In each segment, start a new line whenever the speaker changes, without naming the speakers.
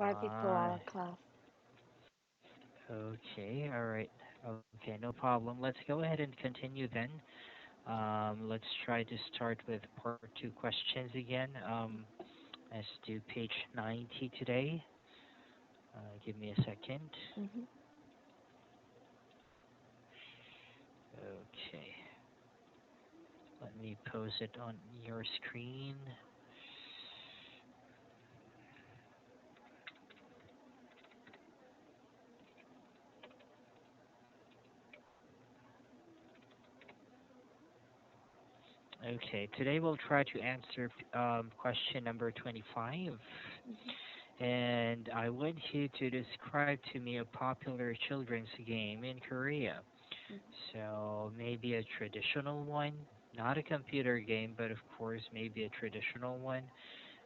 party to our
Uh,
class.
okay, all right. Okay, no problem. Let's go ahead and continue then. Let's try to start with part two questions again. Let's do page 90 today. Give me a second.
Mm-hmm.
Okay, let me post it on your screen. Okay, today we'll try to answer question number 25.
Mm-hmm.
And I want you to describe to me a popular children's game in Korea. So maybe a traditional one, not a computer game, but of course maybe a traditional one.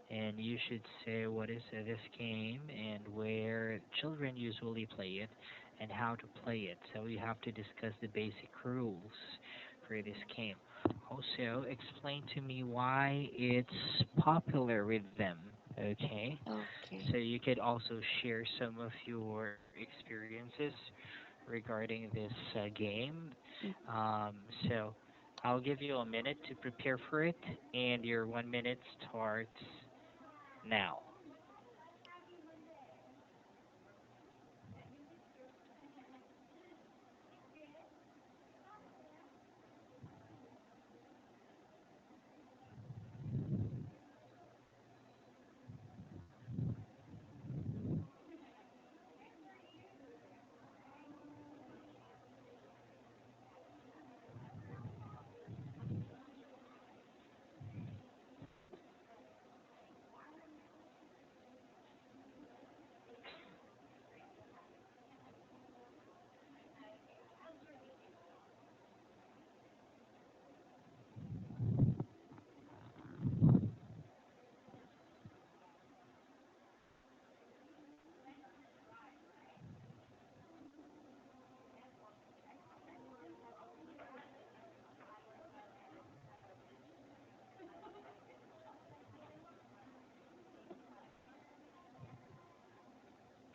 And you should say what is this game and where children usually play it and how to play it. So we have to discuss the basic rules for this game. Also, explain to me why it's popular with them. Okay?
Okay.
So you could also share some of your experiences regarding this game.
Mm.
Um, so I'll give you a minute to prepare for it, and your 1 minute starts now.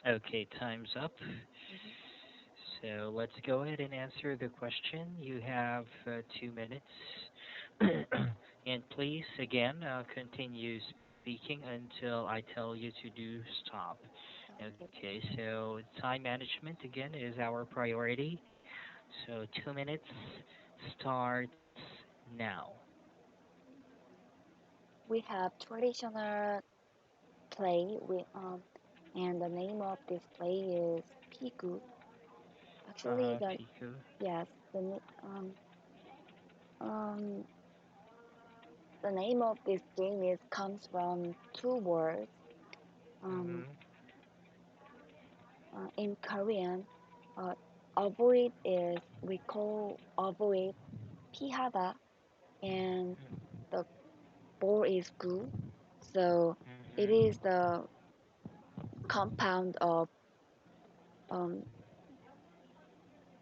Okay, time's up.
Mm-hmm.
So let's go ahead and answer the question. You have 2 minutes. And please, again, continue speaking until I tell you to do stop.
Okay.
Okay, so time management again is our priority. So 2 minutes starts now.
We have traditional play. And the name of this play is Pigu. Actually,
Pico.
yes, um the name of this game is comes from two words. Um,
Mhm.
in Korean, uh, avoid is we call avoid pihada, and the ball is gu. So it is
Mhm.
the compound of um,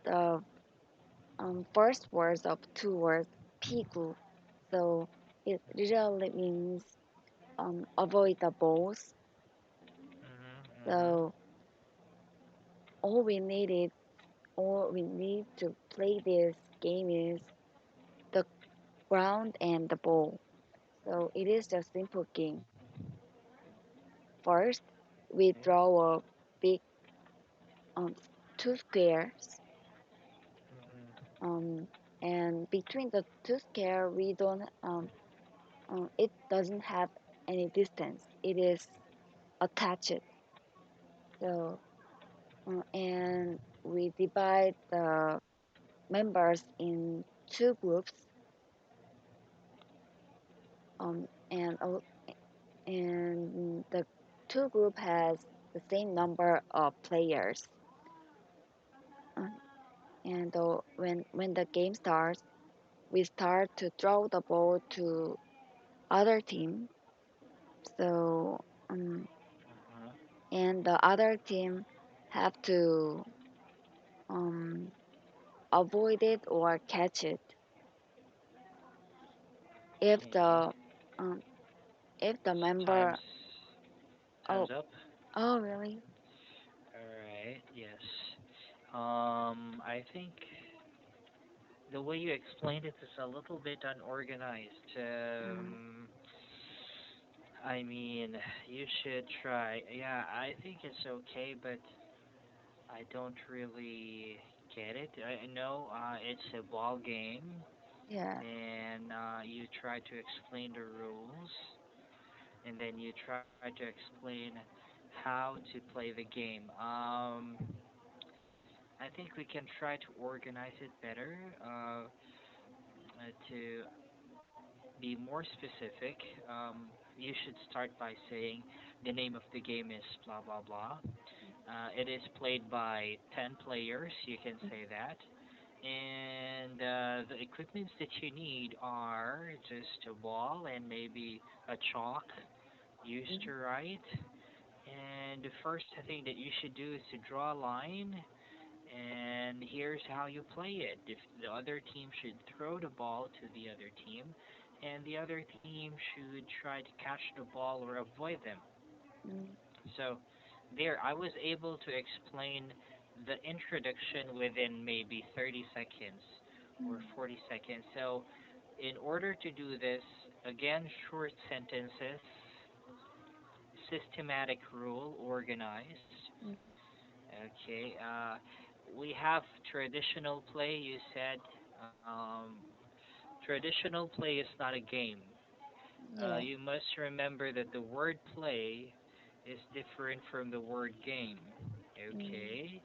the first words of two words pigu. So it literally means avoid the balls.
Mhm.
So
Mhm.
all we needed, all we need to play this game is the ground and the ball. So it is a simple game. First, we
Okay.
draw a big um, two squares,
Mhm.
um, and between the two squares, we don't. It doesn't have any distance. It is attached. So and we divide the members in two groups, and the two group has the same number of players. Uh, and when the game starts, we start to throw the ball to other team. So
Mhm.
and the other team have to um, avoid it or catch it. If
Okay.
the um, if the member
Time's
oh
time's up.
Oh, really?
All right. Yes. I think the way you explained it is a little bit unorganized.
Mm,
I mean, you should try. Yeah, I think it's okay, but I don't really get it. I know it's a ball game,
yeah.
and you try to explain the rules, and then you try to explain how to play the game. I think we can try to organize it better to be more specific. You should start by saying the name of the game is blah blah blah. It is played by 10 players, you can say that. And the equipments that you need are just a ball and maybe a chalk used
Mm,
to write. And the first thing that you should do is to draw a line, and here's how you play it. If the other team should throw the ball to the other team, and the other team should try to catch the ball or avoid them.
mm,
So there, I was able to explain the introduction within maybe 30 seconds or
mm,
40 seconds. So in order to do this, again, short sentences, systematic rule, organized.
mm,
Okay, we have traditional play, you said. Um, Traditional play is not a game.
yeah.
You must remember that the word play is different from the word game.
Mm,
Okay?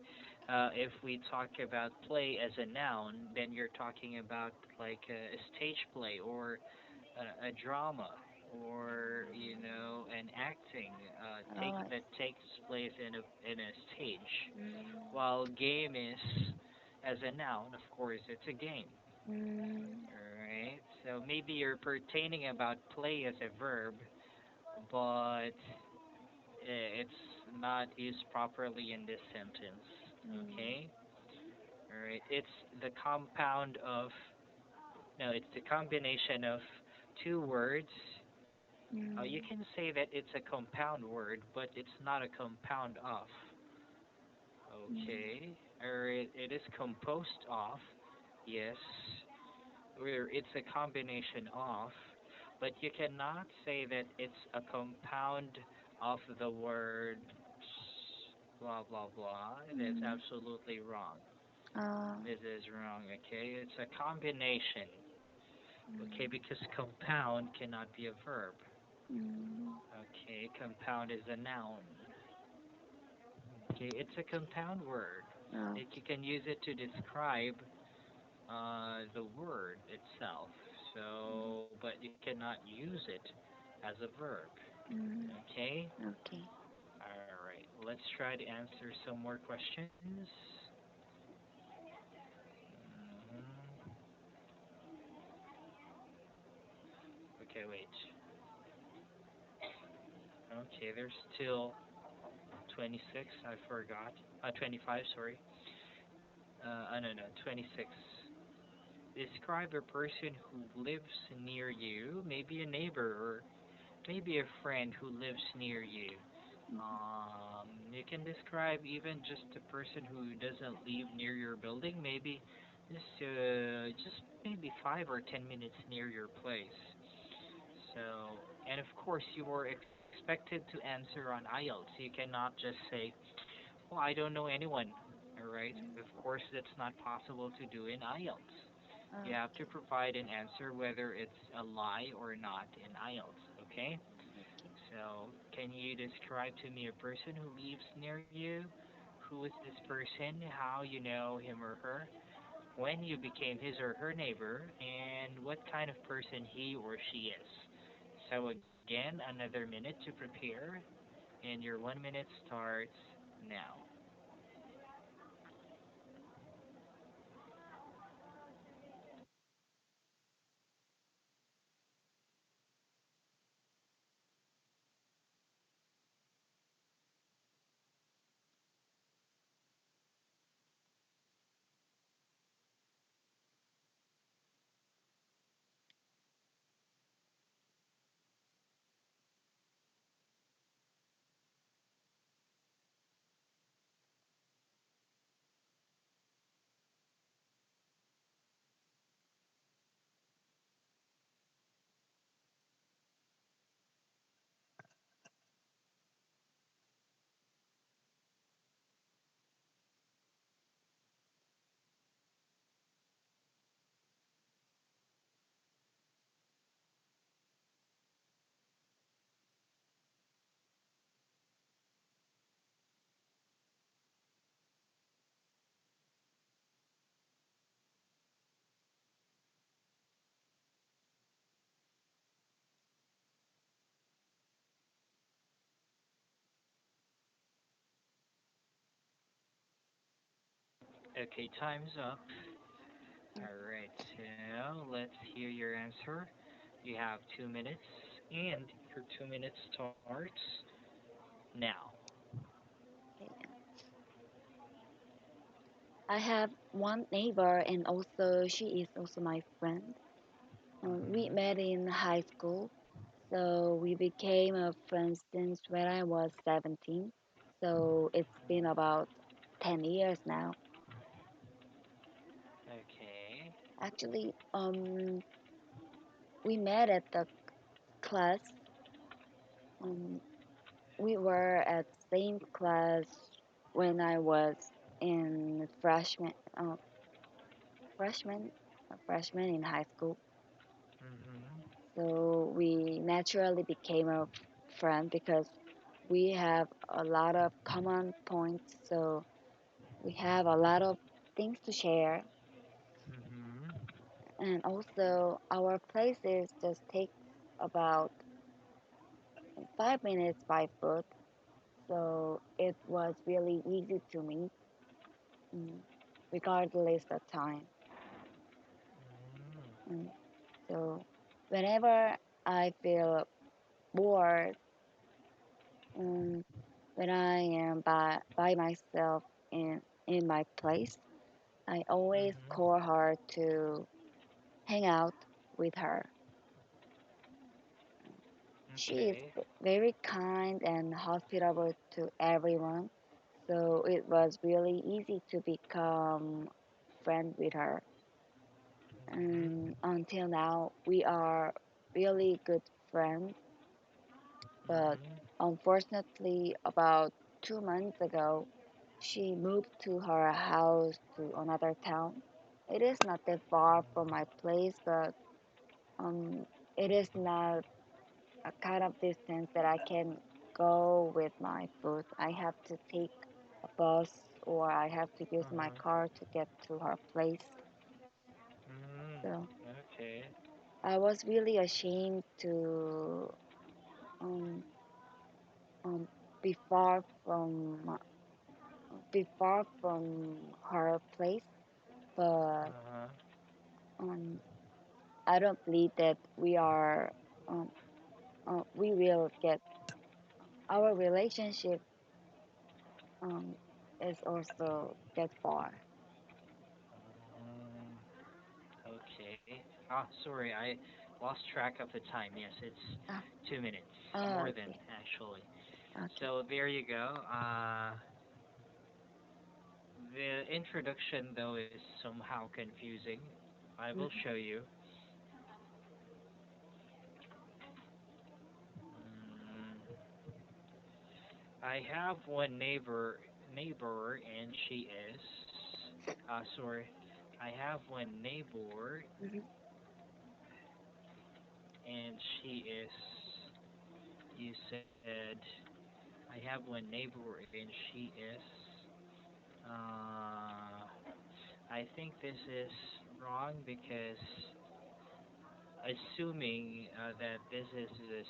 If we talk about play as a noun, then you're talking about like a stage play or a drama or an acting
oh, I
that
see.
takes place in a stage.
Mm,
While game is as a noun, of course, it's a game.
mm,
Alright, so maybe you're pertaining about play as a verb, but it's not used properly in this sentence.
mm,
Okay? Alright, it's the compound of, no, it's the combination of two words. You
mm,
can say that it's a compound word, but it's not a compound of.
mm,
Okay? Or it is composed of, yes, where it's a combination of, but you cannot say that it's a compound of the word blah blah blah. That's
mm,
absolutely wrong.
uh,
This is wrong, okay? It's a combination, okay,
mm,
because compound cannot be a verb.
mm,
Okay, compound is a noun. Okay, it's a compound word. Like you
okay.
can use it to describe the word itself.
Mm,
So, but you cannot use it as a verb.
mm,
Okay?
okay.
All right. Let's try to answer some more questions. Mhm. Okay, wait. Okay, there's still 26. I forgot. 25, sorry. No, no, 26. Describe a person who lives near you, maybe a neighbor or maybe a friend who lives near you. You can describe even just a person who doesn't live near your building, maybe just maybe 5 or 10 minutes near your place. So, and of course, you are expected to answer on IELTS. You cannot just say, "Well, I don't know anyone." All right.
Mm,
Of course, that's not possible to do in IELTS. You have to
okay.
provide an answer whether it's a lie or not in IELTS. Okay.
Okay.
So, can you describe to me a person who lives near you? Who is this person? How you know him or her? When you became his or her neighbor? And what kind of person he or she is? So, again, another minute to prepare, and your 1 minute starts now. Okay, time's up.
Mm,
All right, so let's hear your answer. You have 2 minutes, and your 2 minutes starts now.
okay. I have one neighbor, and also she is also my friend. We
Mm-hmm.
met in high school, so we became friends since when I was 17. So it's been about 10 years now.
Okay.
Actually, we met at the class. Um, we were at same class when I was in freshman, freshman in high school.
Mm-hmm.
So we naturally became a friend because we have a lot of common points. So we have a lot of things to share,
Mm-hmm.
and also our places just take about 5 minutes by foot. So it was really easy to meet, mm, regardless the time. And so whenever I feel bored, um, when I am by myself in my place, I always
Mm-hmm.
call her to hang out with her. She is
Okay.
very kind and hospitable to everyone, so it was really easy to become friends with her.
Mm-hmm.
And until now, we are really good friends. But
Mm-hmm.
unfortunately, about 2 months ago, she moved to her house to another town. It is not that far from my place, but um, it is not a kind of distance that I can go with my foot. I have to take a bus or I have to use my
Uh-huh.
car to get to her place.
Mm.
So
Okay.
I was really ashamed to um, um, be far from her place, but
Uh-huh.
um, I don't believe that um, we will get our relationship um, is also get far.
Mm. Okay. Ah, sorry, I lost track of the time. Yes, it's
Ah,
2 minutes, more than
okay,
actually.
okay.
So there you go. The introduction though is somehow confusing. I will
Mm-hmm,
show you. Mm, I have one neighbor, and she is. Sorry, I have one neighbor,
mm-hmm,
and she is. You said I have one neighbor, and she is. Uh, I think this is wrong because assuming that this is this,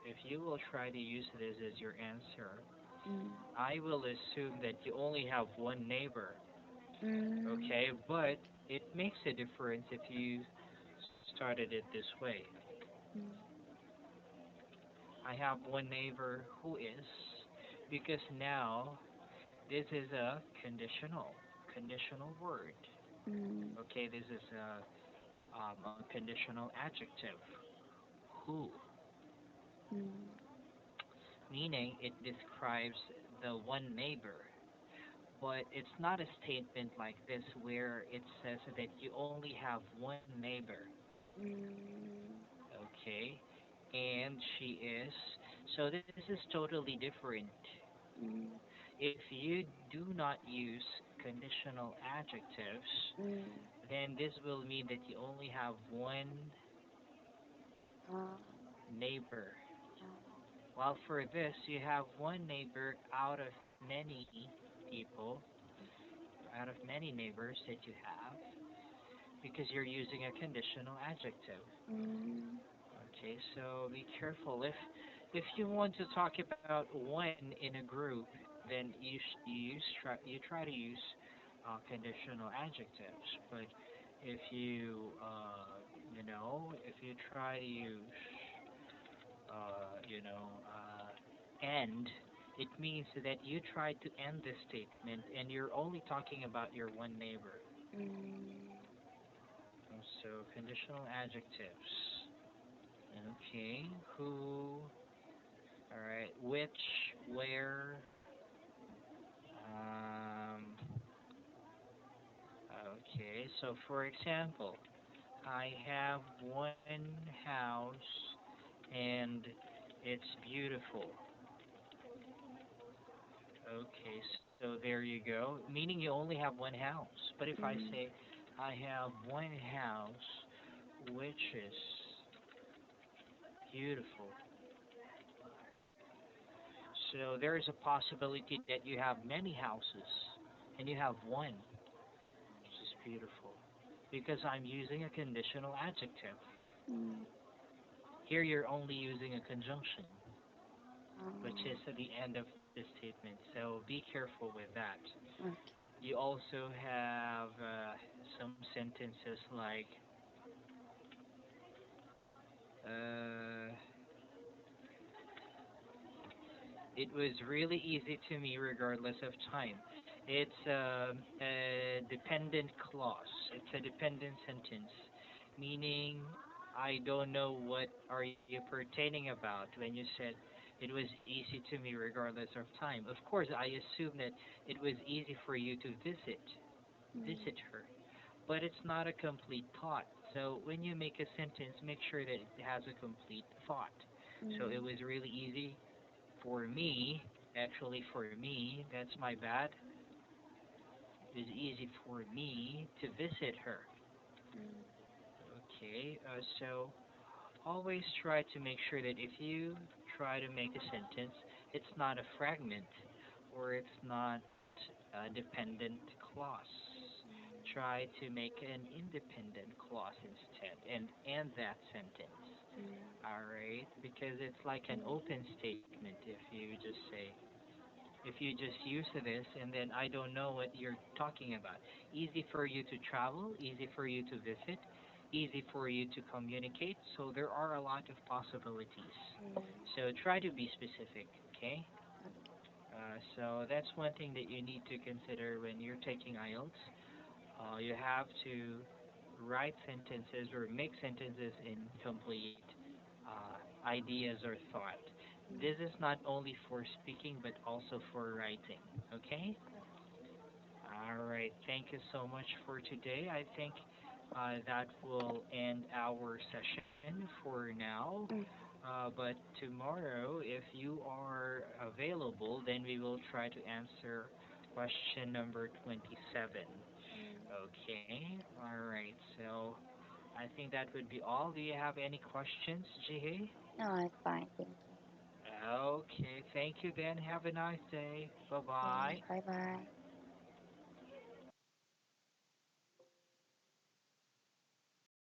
if you will try to use this as your answer, I will assume that you only have one neighbor.
mm-hmm,
Okay, but it makes a difference if you started it this way. I have one neighbor who is, because now this is a conditional word.
mm-hmm,
Okay, this is a conditional adjective. Who, meaning it describes the one neighbor. But it's not a statement like this where it says that you only have one neighbor.
mm-hmm,
Okay, and she is. So this is totally different. If you do not use conditional adjectives,
mm-hmm,
then this will mean that you only have one
uh,
neighbor. While for this, you have one neighbor out of many people, out of many neighbors that you have, because you're using a conditional adjective.
mm-hmm,
Okay, so be careful. If you want to talk about one in a group, then you try to use conditional adjectives. But if you, if you try to use, end, it means that you try to end the statement and you're only talking about your one neighbor.
Mm,
So conditional adjectives. Okay, who, all right, which, where, um, okay, so for example, I have one house and it's beautiful. Okay, so there you go. Meaning you only have one house. But if I
mm,
say I have one house which is beautiful, so there is a possibility that you have many houses and you have one which is beautiful because I'm using a conditional adjective.
mm,
Here you're only using a conjunction, which is
oh,
at the end of the statement. So be careful with that.
okay.
You also have some sentences like, uh, it was really easy to me regardless of time. It's a dependent clause. It's a dependent sentence, meaning I don't know what are you pertaining about when you said it was easy to me regardless of time. Of course, I assume that it was easy for you to
Mm,
visit her, but it's not a complete thought. So when you make a sentence, make sure that it has a complete thought. So it
mm,
was really easy for me, actually for me, that's my bad. It was easy for me to visit her.
mm,
Okay, so always try to make sure that if you try to make a sentence, it's not a fragment or it's not a dependent clause. Try to make an independent clause instead and that sentence.
mm,
All right, because it's like an
mm,
open statement if you just say, if you just use this and then I don't know what you're talking about. Easy for you to travel, easy for you to visit, easy for you to communicate. So there are a lot of possibilities.
mm,
So try to be specific, okay?
okay.
So that's one thing that you need to consider when you're taking IELTS. You have to write sentences or make sentences in complete ideas or thought. This is
Mm,
not only for speaking but also for writing. Okay?
okay.
All right. Thank you so much for today. I think that will end our session for now.
Mm,
But tomorrow, if you are available, then we will try to answer question number 27.
mm.
Okay. All right. So I think that would be all. Do you have any questions, Jihe?
No, it's fine. Thank you.
Okay, thank you then. Have a nice day. Bye
Okay,
bye.
bye bye.